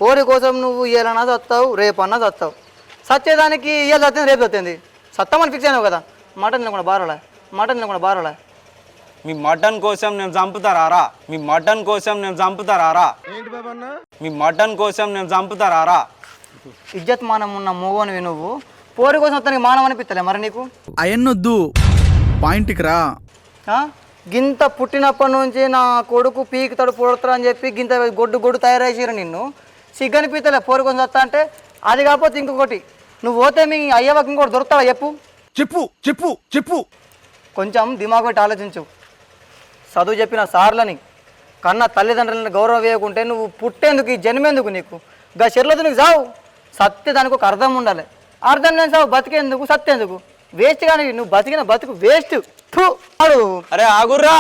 పోరి కోసం నువ్వు ఇయ్యాలన్నా చస్తావు, రేపు అన్నా చస్తావు. సచ్చేదానికి ఇయ్యాలి చచ్చింది, రేపు చచ్చింది. సత్తామని ఫిక్స్ అయినావు కదా. మటన్ తినకుండా బారోలే. మీ మటన్ కోసం నేను చంపుతారా? మీ మటన్ కోసం నేను చంపుతారా? ఇజ్జత్ మానం ఉన్న మూవనివి నువ్వు. పోరి కోసం అతనికి మానం అనిపిస్తలే మరి నీకు? అయన్నొద్దు, పాయింట్కి రా. గింత పుట్టినప్పటి నుంచి నా కొడుకు పీకుతాడు పొడతాడు అని చెప్పి గింత గొడ్డు తయారేసారు నిన్ను. సిగ్గనిపిస్తలే పోరి కోసం చస్తా అంటే? అది కాకపోతే ఇంకొకటి, నువ్వు పోతే మీ అయ్యవకి ఇంకోటి దొరుకుతాడా చెప్పు. కొంచెం దిమాగ్ పెట్టి ఆలోచించు. చదువు చెప్పిన సార్లని కన్నా తల్లిదండ్రులను గౌరవం వేయకుంటే నువ్వు పుట్టేందుకు, ఈ జన్మేందుకు నీకు? గా చెర్లతో నీకు చావు. సత్య దానికి ఒక అర్థం ఉండాలి. అర్థం లేని చావు బతికేందుకు, సత్యేందుకు? వేస్ట్ కానీ నువ్వు బతికిన బతుకు వేస్ట్. అరే ఆగుర్రా,